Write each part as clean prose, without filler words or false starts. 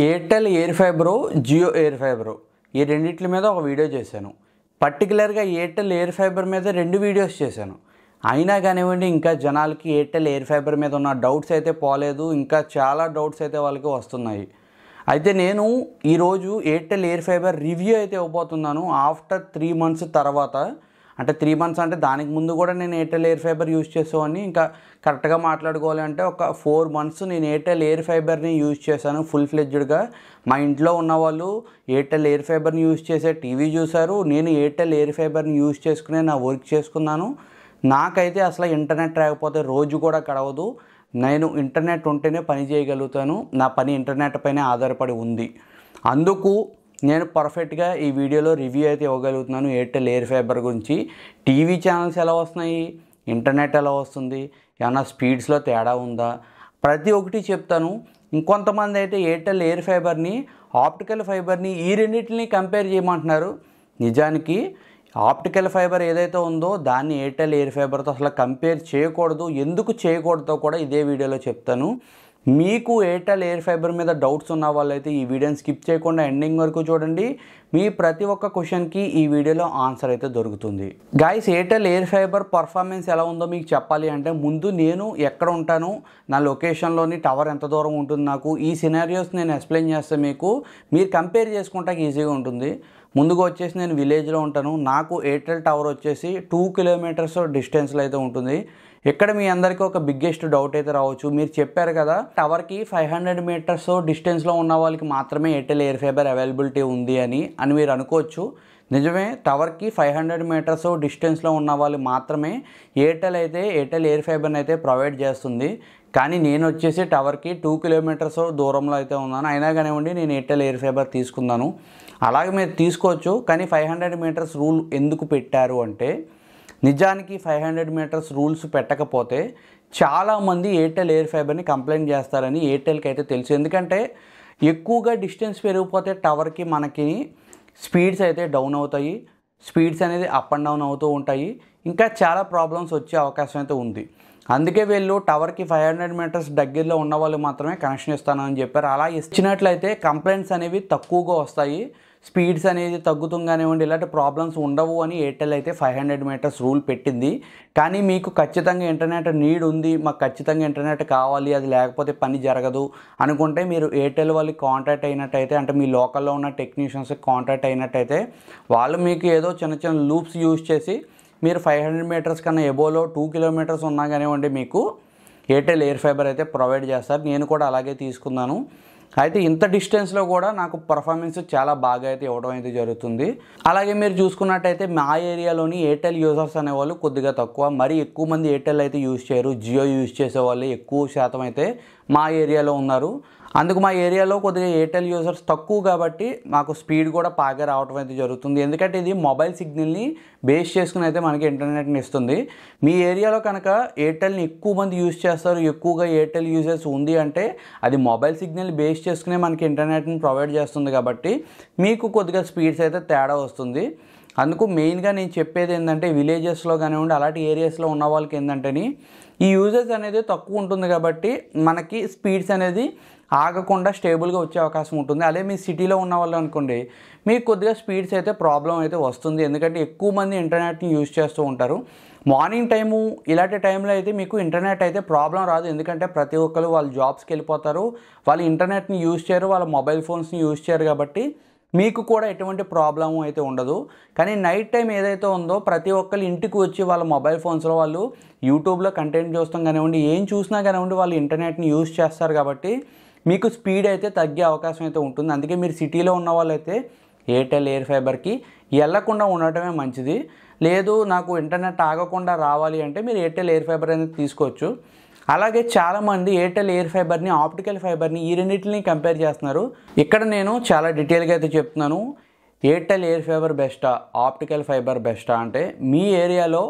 Airtel air fibre, Jio air fibre ఈ రెండిట్ల మీద ఒక వీడియో చేశాను. పర్టికులర్గా ఎయిర్టెల్ ఎయిర్ ఫైబర్ మీద 2 వీడియోస్ చేశాను. అయినా కానివ్వండి ఇంకా జనాలకి ఎయిర్టెల్ ఎయిర్ ఫైబర్ మీద ఉన్న డౌట్స్ అయితే పోలేదు. ఇంకా చాలా డౌట్స్ అయితే వాళ్ళకి వస్తున్నాయి. అయితే నేను ఈరోజు ఎయిర్టెల్ ఎయిర్ ఫైబర్ రివ్యూ అయితే ఇవ్వబోతున్నాను. ఆఫ్టర్ 3 months తర్వాత, అంటే 3 months అంటే దానికి ముందు కూడా నేను ఎయిర్టెల్ ఎయిర్ ఫైబర్ యూజ్ చేసేవాడిని. ఇంకా కరెక్ట్గా మాట్లాడుకోవాలి అంటే ఒక 4 months నేను ఎయిర్టెల్ ఎయిర్ ఫైబర్ని యూజ్ చేశాను ఫుల్ ఫ్లెడ్జ్డ్గా. మా ఇంట్లో ఉన్నవాళ్ళు ఎయిర్టెల్ ఎయిర్ ఫైబర్ని యూజ్ చేసే టీవీ చూశారు. నేను ఎయిర్టెల్ ఎయిర్ ఫైబర్ని యూజ్ చేసుకునే నా వర్క్ చేసుకున్నాను. నాకైతే అసలు ఇంటర్నెట్ రాకపోతే రోజు కూడా గడవదు. నేను ఇంటర్నెట్ ఉంటేనే పని చేయగలుగుతాను. నా పని ఇంటర్నెట్ పైనే ఆధారపడి ఉంది. అందుకు నేను పర్ఫెక్ట్గా ఈ వీడియోలో రివ్యూ అయితే ఇవ్వగలుగుతున్నాను ఎయిర్టెల్ ఎయిర్ ఫైబర్ గురించి. టీవీ ఛానల్స్ ఎలా వస్తున్నాయి, ఇంటర్నెట్ ఎలా వస్తుంది, ఏమన్నా స్పీడ్స్లో తేడా ఉందా, ప్రతి ఒక్కటి చెప్తాను. ఇంకొంతమంది అయితే ఎయిర్టెల్ ఎయిర్ ఫైబర్ని, ఆప్టికల్ ఫైబర్ని ఈ రెండింటిని కంపేర్ చేయమంటున్నారు. నిజానికి ఆప్టికల్ ఫైబర్ ఏదైతే ఉందో దాన్ని ఎయిర్టెల్ ఎయిర్ ఫైబర్తో అసలు కంపేర్ చేయకూడదు. ఎందుకు చేయకూడదో కూడా ఇదే వీడియోలో చెప్తాను. మీకు ఎయిర్టెల్ ఎయిర్ ఫైబర్ మీద డౌట్స్ ఉన్న వాళ్ళైతే ఈ వీడియోని స్కిప్ చేయకుండా ఎండింగ్ వరకు చూడండి. మీ ప్రతి ఒక్క క్వశ్చన్కి ఈ వీడియోలో ఆన్సర్ అయితే దొరుకుతుంది. Guys, Airtel Air fibre performance ఎలా ఉందో మీకు చెప్పాలి అంటే ముందు నేను ఎక్కడ ఉంటాను, నా లొకేషన్లోని టవర్ ఎంత దూరం ఉంటుంది, నాకు ఈ సినారియోస్ నేను ఎక్స్ప్లెయిన్ చేస్తే మీకు మీరు కంపేర్ చేసుకుంటే ఈజీగా ఉంటుంది. ముందుగా వచ్చేసి నేను విలేజ్లో ఉంటాను. నాకు ఎయిర్టెల్ టవర్ వచ్చేసి 2 kilometers డిస్టెన్స్లో అయితే ఉంటుంది. ఇక్కడ మీ అందరికీ ఒక బిగ్గెస్ట్ డౌట్ అయితే రావచ్చు. మీరు చెప్పారు కదా టవర్కి 500 meters డిస్టెన్స్లో ఉన్న వాళ్ళకి మాత్రమే ఎయిర్టెల్ ఎయిర్ ఫైబర్ అవైలబిలిటీ ఉంది అని మీరు అనుకోవచ్చు. నిజమే, టవర్కి 500 meters డిస్టెన్స్లో ఉన్న వాళ్ళు మాత్రమే ఎయిర్టెల్ ఎయిర్ ఫైబర్ని అయితే ప్రొవైడ్ చేస్తుంది. కానీ నేను వచ్చేసి టవర్కి 2 kilometers దూరంలో అయితే ఉన్నాను. అయినా కానివ్వండి నేను ఎయిర్టెల్ ఎయిర్ ఫైబర్ తీసుకున్నాను. అలాగే మీరు తీసుకోవచ్చు. కానీ 500 meters రూల్ ఎందుకు పెట్టారు అంటే, నిజానికి 500 meters రూల్స్ పెట్టకపోతే చాలామంది ఎయిర్టెల్ ఎయిర్ ఫైబర్ని కంప్లైంట్ చేస్తారని ఎయిర్టెల్కి అయితే తెలుసు. ఎందుకంటే ఎక్కువగా డిస్టెన్స్ పెరిగిపోతే టవర్కి మనకి స్పీడ్స్ అయితే డౌన్ అవుతాయి, స్పీడ్స్ అనేది అప్ అండ్ డౌన్ అవుతూ ఉంటాయి, ఇంకా చాలా ప్రాబ్లమ్స్ వచ్చే అవకాశం అయితే ఉంది. అందుకే వీళ్ళు టవర్కి 500 meters దగ్గరలో ఉన్న వాళ్ళు మాత్రమే కనెక్షన్ ఇస్తానని చెప్పారు. అలా ఇచ్చినట్లయితే కంప్లైంట్స్ అనేవి తక్కువగా వస్తాయి, స్పీడ్స్ అనేది తగ్గుతుంగానివ్వండి, ఇలాంటి ప్రాబ్లమ్స్ ఉండవు అని ఎయిర్టెల్ అయితే 500 meters రూల్ పెట్టింది. కానీ మీకు ఖచ్చితంగా ఇంటర్నెట్ నీడ్ ఉంది, మాకు ఖచ్చితంగా ఇంటర్నెట్ కావాలి, అది లేకపోతే పని జరగదు అనుకుంటే మీరు ఎయిర్టెల్ వాళ్ళకి కాంటాక్ట్ అయినట్టయితే, అంటే మీ లోకల్లో ఉన్న టెక్నీషియన్స్కి కాంటాక్ట్ అయినట్టయితే వాళ్ళు మీకు ఏదో చిన్న చిన్న లూప్స్ యూజ్ చేసి మీరు 500 meters కన్నా ఎబోలో 2 kilometers ఉన్నా కానివ్వండి మీకు ఎయిర్టెల్ ఎయిర్ ఫైబర్ అయితే ప్రొవైడ్ చేస్తారు. నేను కూడా అలాగే తీసుకున్నాను. అయితే ఇంత డిస్టెన్స్లో కూడా నాకు పర్ఫార్మెన్స్ చాలా బాగా అయితే ఇవ్వడం అయితే జరుగుతుంది. అలాగే మీరు చూసుకున్నట్టయితే మా ఏరియాలోని ఎయిర్టెల్ యూజర్స్ అనేవాళ్ళు కొద్దిగా తక్కువ, మరీ ఎక్కువ మంది ఎయిర్టెల్ అయితే యూజ్ చేయరు. జియో యూజ్ చేసే వాళ్ళు ఎక్కువ శాతం అయితే మా ఏరియాలో ఉన్నారు. అందుకు మా ఏరియాలో కొద్దిగా ఎయిర్టెల్ యూజర్స్ తక్కువ కాబట్టి మాకు స్పీడ్ కూడా బాగా రావడం అయితే జరుగుతుంది. ఎందుకంటే ఇది మొబైల్ సిగ్నల్ని బేస్ చేసుకుని అయితే మనకి ఇంటర్నెట్ని ఇస్తుంది. మీ ఏరియాలో కనుక ఎయిర్టెల్ని ఎక్కువ మంది యూజ్ చేస్తారు, ఎక్కువగా ఎయిర్టెల్ యూజర్స్ ఉంది అంటే అది మొబైల్ సిగ్నల్ బేస్ చేసుకునే మనకి ఇంటర్నెట్ని ప్రొవైడ్ చేస్తుంది కాబట్టి మీకు కొద్దిగా స్పీడ్స్ అయితే తేడా వస్తుంది. అందుకు మెయిన్గా నేను చెప్పేది ఏంటంటే విలేజెస్లో కానివ్వండి అలాంటి ఏరియాస్లో ఉన్న వాళ్ళకి ఏంటంటే ఈ యూజెస్ అనేది తక్కువ ఉంటుంది కాబట్టి మనకి స్పీడ్స్ అనేది ఆగకుండా స్టేబుల్గా వచ్చే అవకాశం ఉంటుంది. అదే మీ సిటీలో ఉన్న వాళ్ళు అనుకోండి, మీకు కొద్దిగా స్పీడ్స్ అయితే ప్రాబ్లం అయితే వస్తుంది. ఎందుకంటే ఎక్కువ మంది ఇంటర్నెట్ని యూజ్ చేస్తూ ఉంటారు. మార్నింగ్ టైము ఇలాంటి టైంలో అయితే మీకు ఇంటర్నెట్ అయితే ప్రాబ్లం రాదు. ఎందుకంటే ప్రతి ఒక్కరు వాళ్ళ జాబ్స్కి వెళ్ళిపోతారు, వాళ్ళు ఇంటర్నెట్ని యూజ్ చేయరు, వాళ్ళ మొబైల్ ఫోన్స్ని యూజ్ చేయరు కాబట్టి మీకు కూడా ఎటువంటి ప్రాబ్లం అయితే ఉండదు. కానీ నైట్ టైం ఏదైతే ఉందో ప్రతి ఒక్కరు ఇంటికి వచ్చి వాళ్ళ మొబైల్ ఫోన్స్లో వాళ్ళు యూట్యూబ్లో కంటెంట్ చూస్తాం కానివ్వండి, ఏం చూసినా కానివ్వండి వాళ్ళు ఇంటర్నెట్ని యూజ్ చేస్తారు కాబట్టి మీకు స్పీడ్ అయితే తగ్గే అవకాశం అయితే ఉంటుంది. అందుకే మీరు సిటీలో ఉన్న వాళ్ళైతే ఎయిర్టెల్ ఎయిర్ ఫైబర్కి వెళ్ళకుండా ఉండటమే మంచిది. లేదు నాకు ఇంటర్నెట్ ఆగకుండా రావాలి అంటే మీరు ఎయిర్టెల్ ఎయిర్ ఫైబర్ అనేది తీసుకోవచ్చు. అలాగే చాలామంది ఎయిర్టెల్ ఎయిర్ ఫైబర్ని, ఆప్టికల్ ఫైబర్ని ఈ రెండింటిని కంపేర్ చేస్తున్నారు. ఇక్కడ నేను చాలా డీటెయిల్గా అయితే చెప్తున్నాను. ఎయిర్టెల్ ఎయిర్ ఫైబర్ బెస్టా, ఆప్టికల్ ఫైబర్ బెస్టా అంటే మీ ఏరియాలో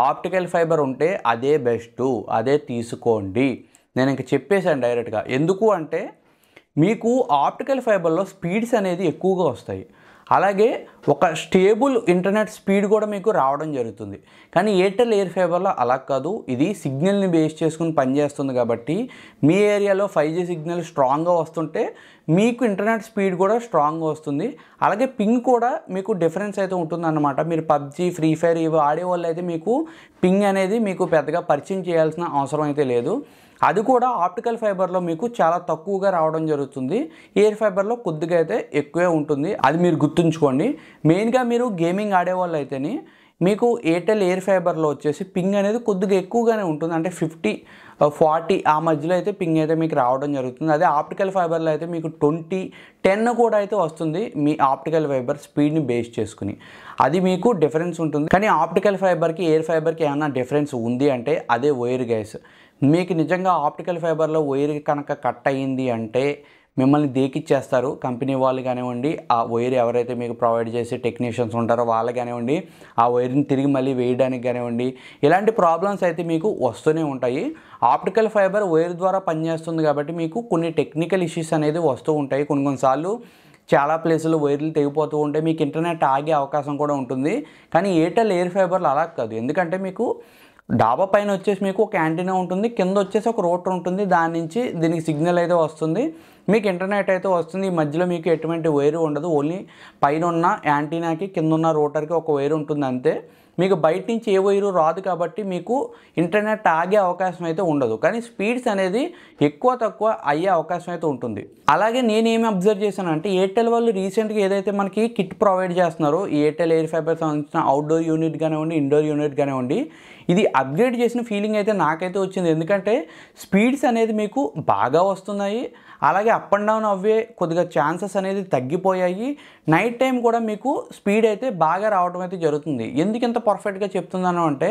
ఆప్టికల్ ఫైబర్ ఉంటే అదే బెస్టు, అదే తీసుకోండి. నేను ఇంక చెప్పేశాను డైరెక్ట్గా. ఎందుకు అంటే మీకు ఆప్టికల్ ఫైబర్లో స్పీడ్స్ అనేది ఎక్కువగా వస్తాయి. అలాగే ఒక స్టేబుల్ ఇంటర్నెట్ స్పీడ్ కూడా మీకు రావడం జరుగుతుంది. కానీ ఎయిర్టెల్ ఎయిర్ ఫైబర్లో అలా కాదు, ఇది సిగ్నల్ని బేస్ చేసుకుని పనిచేస్తుంది కాబట్టి మీ ఏరియాలో 5G సిగ్నల్ స్ట్రాంగ్గా వస్తుంటే మీకు ఇంటర్నెట్ స్పీడ్ కూడా స్ట్రాంగ్గా వస్తుంది. అలాగే పింగ్ కూడా మీకు డిఫరెన్స్ అయితే ఉంటుందన్నమాట. మీరు పబ్జీ, ఫ్రీ ఫైర్ ఇవి ఆడే వాళ్ళు అయితే మీకు పింగ్ అనేది మీకు పెద్దగా పరిచయం చేయాల్సిన అవసరం అయితే లేదు. అది కూడా ఆప్టికల్ ఫైబర్లో మీకు చాలా తక్కువగా రావడం జరుగుతుంది. ఎయిర్ ఫైబర్లో కొద్దిగా అయితే ఎక్కువే ఉంటుంది, అది మీరు గుర్తుంచుకోండి. మెయిన్గా మీరు గేమింగ్ ఆడేవాళ్ళు అయితేనే మీకు ఎయిర్టెల్ ఎయిర్ ఫైబర్లో వచ్చేసి పింగ్ అనేది కొద్దిగా ఎక్కువగానే ఉంటుంది. అంటే 50-40 ఆ మధ్యలో అయితే పింగ్ అయితే మీకు రావడం జరుగుతుంది. అదే ఆప్టికల్ ఫైబర్లో అయితే మీకు 20-10 కూడా అయితే వస్తుంది మీ ఆప్టికల్ ఫైబర్ స్పీడ్ని బేస్ చేసుకుని. అది మీకు డిఫరెన్స్ ఉంటుంది. కానీ ఆప్టికల్ ఫైబర్కి ఎయిర్ ఫైబర్కి ఏమైనా డిఫరెన్స్ ఉంది అంటే అదే వైర్ గైస్. మీకు నిజంగా ఆప్టికల్ ఫైబర్లో వైర్ కనుక కట్ అయ్యింది అంటే మిమ్మల్ని దేకిచ్చేస్తారు కంపెనీ వాళ్ళు కానివ్వండి, ఆ వైర్ ఎవరైతే మీకు ప్రొవైడ్ చేసే టెక్నీషియన్స్ ఉంటారో వాళ్ళు కానివ్వండి, ఆ వైర్ని తిరిగి మళ్ళీ వేయడానికి కానివ్వండి, ఇలాంటి ప్రాబ్లమ్స్ అయితే మీకు వస్తూనే ఉంటాయి. ఆప్టికల్ ఫైబర్ వైర్ ద్వారా పనిచేస్తుంది కాబట్టి మీకు కొన్ని టెక్నికల్ ఇష్యూస్ అనేది వస్తూ ఉంటాయి. కొన్నిసార్లు చాలా ప్లేసులు వైర్లు తెగిపోతూ ఉంటే మీకు ఇంటర్నెట్ ఆగే అవకాశం కూడా ఉంటుంది. కానీ ఎయిర్టెల్ ఎయిర్ ఫైబర్లో అలా కాదు. ఎందుకంటే మీకు డాబా పైన వచ్చేసి మీకు ఒక యాంటీనా ఉంటుంది, కింద వచ్చేసి ఒక రోటర్ ఉంటుంది, దాని నుంచి దీనికి సిగ్నల్ అయితే వస్తుంది, మీకు ఇంటర్నెట్ అయితే వస్తుంది. ఈ మధ్యలో మీకు ఎటువంటి వైర్ ఉండదు, ఓన్లీ పైన ఉన్న యాంటీనాకి కింద ఉన్న రోటర్కి ఒక వైర్ ఉంటుంది అంతే. మీకు బయట నుంచి ఏ వైరు రాదు కాబట్టి మీకు ఇంటర్నెట్ ఆగే అవకాశం అయితే ఉండదు. కానీ స్పీడ్స్ అనేది ఎక్కువ తక్కువ అయ్యే అవకాశం అయితే ఉంటుంది. అలాగే నేనేమి అబ్జర్వ్ చేశాను అంటే ఎయిర్టెల్ వాళ్ళు రీసెంట్గా ఏదైతే మనకి కిట్ ప్రొవైడ్ చేస్తున్నారో ఎయిర్టెల్ ఎయిర్ ఫైబర్ సంబంధించిన అవుట్డోర్ యూనిట్ కానివ్వండి, ఇండోర్ యూనిట్ కానివ్వండి, ఇది అప్గ్రేడ్ చేసిన ఫీలింగ్ అయితే నాకైతే వచ్చింది. ఎందుకంటే స్పీడ్స్ అనేది మీకు బాగా వస్తున్నాయి, అలాగే అప్ అండ్ డౌన్ అవ్వే కొద్దిగా ఛాన్సెస్ అనేది తగ్గిపోయాయి. నైట్ టైం కూడా మీకు స్పీడ్ అయితే బాగా రావడం అయితే జరుగుతుంది. ఎందుకు ఇంత పర్ఫెక్ట్గా చెప్తున్నాను అంటే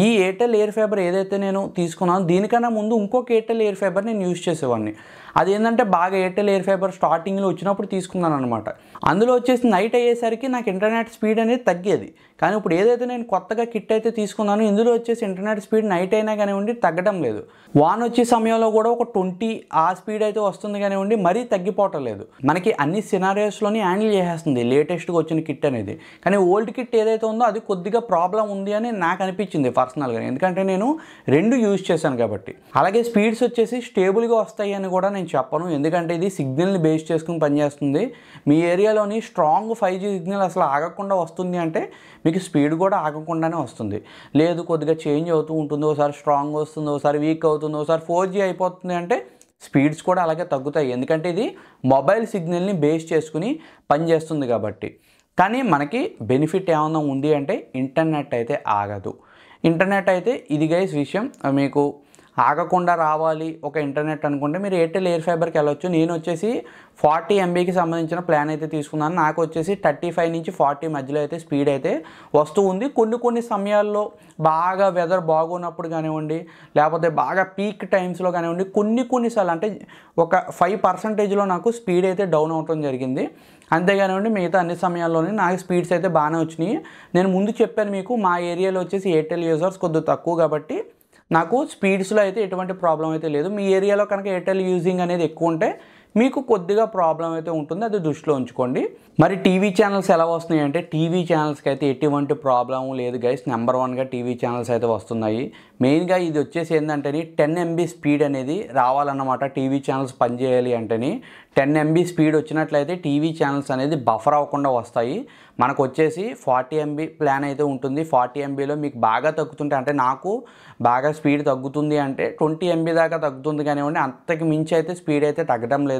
ఈ ఎయిర్టెల్ ఎయిర్ ఫైబర్ ఏదైతే నేను తీసుకున్నానో దీనికన్నా ముందు ఇంకొక ఎయిర్టెల్ ఎయిర్ ఫైబర్ నేను యూజ్ చేసేవాడిని. అదేంటంటే బాగా ఎయిర్టెల్ ఎయిర్ ఫైబర్ స్టార్టింగ్లో వచ్చినప్పుడు తీసుకున్నాను అనమాట. అందులో వచ్చేసి నైట్ అయ్యేసరికి నాకు ఇంటర్నెట్ స్పీడ్ అనేది తగ్గేది. కానీ ఇప్పుడు ఏదైతే నేను కొత్తగా కిట్ అయితే తీసుకున్నానో ఇందులో వచ్చేసి ఇంటర్నెట్ స్పీడ్ నైట్ అయినా కానివ్వండి తగ్గడం లేదు. వాన్ వచ్చే సమయంలో కూడా ఒక 20 ఆ స్పీడ్ అయితే వస్తుంది కానివ్వండి, మరీ తగ్గిపోవటం లేదు. మనకి అన్ని సినారియోస్లోని హ్యాండిల్ చేసేస్తుంది లేటెస్ట్గా వచ్చిన కిట్ అనేది. కానీ ఓల్డ్ కిట్ ఏదైతే ఉందో అది కొద్దిగా ప్రాబ్లం ఉంది అని నాకు అనిపించింది పర్సనల్గా, ఎందుకంటే నేను 2 యూజ్ చేశాను కాబట్టి. అలాగే స్పీడ్స్ వచ్చేసి స్టేబుల్గా వస్తాయి అని కూడా నేను చెప్పను, ఎందుకంటే ఇది సిగ్నల్ని బేస్ చేసుకుని పనిచేస్తుంది. మీ ఏరియాలోని స్ట్రాంగ్ 5G సిగ్నల్ అసలు ఆగకుండా వస్తుంది అంటే మీకు స్పీడ్ కూడా ఆగకుండానే వస్తుంది. లేదు కొద్దిగా చేంజ్ అవుతూ ఉంటుంది, ఒకసారి స్ట్రాంగ్ వస్తుంది, ఒకసారి వీక్ అవుతుంది, ఒకసారి 4G అయిపోతుంది అంటే స్పీడ్స్ కూడా అలాగే తగ్గుతాయి. ఎందుకంటే ఇది మొబైల్ సిగ్నల్ని బేస్ చేసుకుని పనిచేస్తుంది కాబట్టి. కానీ మనకి బెనిఫిట్ ఏమైనా ఉంది అంటే ఇంటర్నెట్ అయితే ఆగదు. ఇంటర్నెట్ అయితే ఇది గైస్ విషయం. మీకు ఆగకుండా రావాలి ఒక ఇంటర్నెట్ అనుకుంటే మీరు ఎయిర్టెల్ ఎయిర్ ఫైబర్కి వెళ్ళొచ్చు. నేను వచ్చేసి 40 MBకి సంబంధించిన ప్లాన్ అయితే తీసుకున్నాను. నాకు వచ్చేసి 35 నుంచి 40 మధ్యలో అయితే స్పీడ్ అయితే వస్తూ ఉంది. కొన్ని సమయాల్లో బాగా వెదర్ బాగున్నప్పుడు కానివ్వండి, లేకపోతే బాగా పీక్ టైమ్స్లో కానివ్వండి, కొన్నిసార్లు అంటే ఒక 5%లో నాకు స్పీడ్ అయితే డౌన్ అవటం జరిగింది. అంతేగానివ్వండి మిగతా అన్ని సమయాల్లోనే నాకు స్పీడ్స్ అయితే బాగానే వచ్చినాయి. నేను ముందు చెప్పాను మీకు మా ఏరియాలో వచ్చేసి ఎయిర్టెల్ యూజర్స్ కొద్దిగా తక్కువ కాబట్టి నాకు స్పీడ్స్లో అయితే ఎటువంటి ప్రాబ్లం అయితే లేదు. మీ ఏరియాలో కనుక ఎయిర్టెల్ యూజింగ్ అనేది ఎక్కువ ఉంటే మీకు కొద్దిగా ప్రాబ్లం అయితే ఉంటుంది, అది దృష్టిలో ఉంచుకోండి. మరి టీవీ ఛానల్స్ ఎలా వస్తున్నాయి అంటే టీవీ ఛానల్స్కి అయితే ఎటువంటి ప్రాబ్లం లేదు గైస్. నెంబర్ 1గా టీవీ ఛానల్స్ అయితే వస్తున్నాయి. మెయిన్గా ఇది వచ్చేసి ఏంటంటే 10 MB స్పీడ్ అనేది రావాలన్నమాట. టీవీ ఛానల్స్ పనిచేయాలి అంటేని 10 MB స్పీడ్ వచ్చినట్లయితే టీవీ ఛానల్స్ అనేది బఫర్ అవ్వకుండా వస్తాయి. మనకు వచ్చేసి 40 MB ప్లాన్ అయితే ఉంటుంది. 40 MBలో మీకు బాగా తగ్గుతుంటే, అంటే నాకు బాగా స్పీడ్ తగ్గుతుంది అంటే 20 MB దాకా తగ్గుతుంది కానివ్వండి, అంతకు మించి అయితే స్పీడ్ అయితే తగ్గడం లేదు.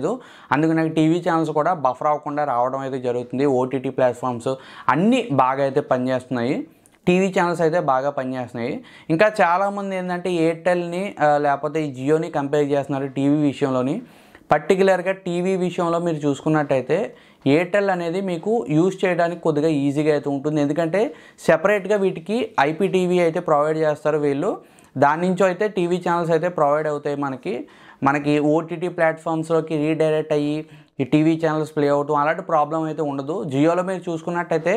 అందుకు నాకు టీవీ ఛానల్స్ కూడా బఫర్ అవ్వకుండా రావడం అయితే జరుగుతుంది. ఓటీటీ ప్లాట్ఫామ్స్ అన్నీ బాగా అయితే పనిచేస్తున్నాయి. టీవీ ఛానల్స్ అయితే బాగా పనిచేస్తున్నాయి. ఇంకా చాలామంది ఏంటంటే ఎయిర్టెల్ని లేకపోతే ఈ జియోని కంపేర్ చేస్తున్నారు టీవీ విషయంలోని. పర్టికులర్గా టీవీ విషయంలో మీరు చూసుకున్నట్టయితే ఎయిర్టెల్ అనేది మీకు యూజ్ చేయడానికి కొద్దిగా ఈజీగా అయితే ఉంటుంది. ఎందుకంటే సెపరేట్గా వీటికి IPTV అయితే ప్రొవైడ్ చేస్తారు వీళ్ళు. దాని నుంచి అయితే టీవీ ఛానల్స్ అయితే ప్రొవైడ్ అవుతాయి మనకి ఓటీటీ ప్లాట్ఫామ్స్లోకి రీడైరెక్ట్ అయ్యి ఈ టీవీ ఛానల్స్ ప్లే అవటం అలాంటి ప్రాబ్లం అయితే ఉండదు. జియోలో మీరు చూసుకున్నట్టయితే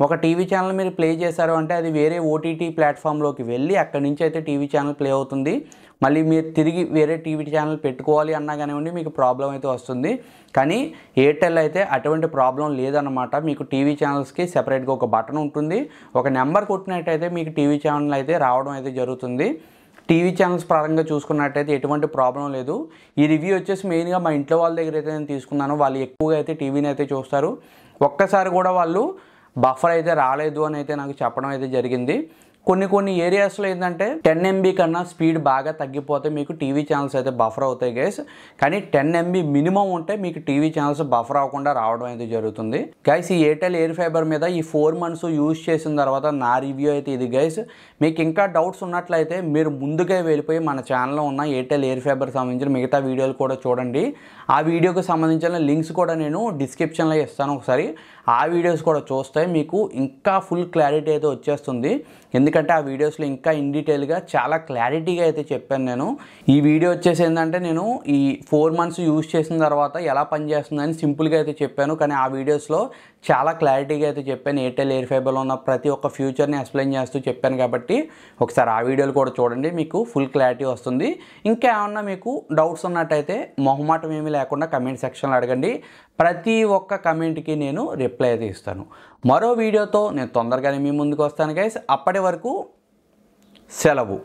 ఒక టీవీ ఛానల్ మీరు ప్లే చేశారు అంటే అది వేరే ఓటీటీ ప్లాట్ఫామ్లోకి వెళ్ళి అక్కడి నుంచి అయితే టీవీ ఛానల్ ప్లే అవుతుంది. మళ్ళీ మీరు తిరిగి వేరే టీవీ ఛానల్ పెట్టుకోవాలి అన్నా కానివ్వండి మీకు ప్రాబ్లం అయితే వస్తుంది. కానీ ఎయిర్టెల్ అయితే అటువంటి ప్రాబ్లం లేదన్నమాట. మీకు టీవీ ఛానల్స్కి సెపరేట్గా ఒక బటన్ ఉంటుంది. ఒక నెంబర్ కొట్టినట్టయితే మీకు టీవీ ఛానల్ అయితే రావడం అయితే జరుగుతుంది. టీవీ ఛానల్స్ పరంగా చూసుకున్నట్టయితే ఎటువంటి ప్రాబ్లం లేదు. ఈ రివ్యూ వచ్చేసి మెయిన్గా మా ఇంట్లో వాళ్ళ దగ్గర అయితే నేను తీసుకున్నాను. వాళ్ళు ఎక్కువగా అయితే టీవీని అయితే చూస్తారు. ఒక్కసారి కూడా వాళ్ళు బఫర్ అయితే రాలేదు అని అయితే నాకు చెప్పడం అయితే జరిగింది. కొన్ని ఏరియాస్లో ఏంటంటే 10 MB కన్నా స్పీడ్ బాగా తగ్గిపోతే మీకు టీవీ ఛానల్స్ అయితే బఫర్ అవుతాయి గైస్. కానీ 10 MB మినిమం ఉంటే మీకు టీవీ ఛానల్స్ బఫర్ అవ్వకుండా రావడం అయితే జరుగుతుంది గైస్. ఈ ఎయిర్టెల్ ఎయిర్ ఫైబర్ మీద ఈ 4 months యూజ్ చేసిన తర్వాత నా రివ్యూ అయితే ఇది గైస్. మీకు ఇంకా డౌట్స్ ఉన్నట్లయితే మీరు ముందుగా వెళ్ళిపోయి మన ఛానల్లో ఉన్న ఎయిర్టెల్ ఎయిర్ ఫైబర్ సంబంధించిన మిగతా వీడియోలు కూడా చూడండి. ఆ వీడియోకి సంబంధించిన లింక్స్ కూడా నేను డిస్క్రిప్షన్లో ఇస్తాను. ఒకసారి ఆ వీడియోస్ కూడా చూస్తే మీకు ఇంకా ఫుల్ క్లారిటీ అయితే వచ్చేస్తుంది. ఎందుకంటే ఆ వీడియోస్లో ఇంకా ఇన్ డీటెయిల్గా చాలా క్లారిటీగా అయితే చెప్పాను నేను. ఈ వీడియో వచ్చేసి ఏంటంటే నేను ఈ 4 months యూజ్ చేసిన తర్వాత ఎలా పనిచేస్తుందని సింపుల్గా అయితే చెప్పాను. కానీ ఆ వీడియోస్లో చాలా క్లారిటీగా అయితే చెప్పాను. ఎయిర్టెల్ ఎయిర్ ఫైబర్లో ఉన్న ప్రతి ఒక్క ఫ్యూచర్ని ఎక్స్ప్లెయిన్ చేస్తూ చెప్పాను కాబట్టి ఒకసారి ఆ వీడియోలు కూడా చూడండి, మీకు ఫుల్ క్లారిటీ వస్తుంది. ఇంకా ఏమన్నా మీకు డౌట్స్ ఉన్నట్టయితే మొహమాటం ఏమీ లేకుండా కమెంట్ సెక్షన్లో అడగండి. ప్రతి ఒక్క కమెంట్కి నేను రిప్లై అయితే ఇస్తాను. మరో వీడియోతో నేను తొందరగానే మీ ముందుకు వస్తాను గైస్. అప్పటి వరకు సెలవు.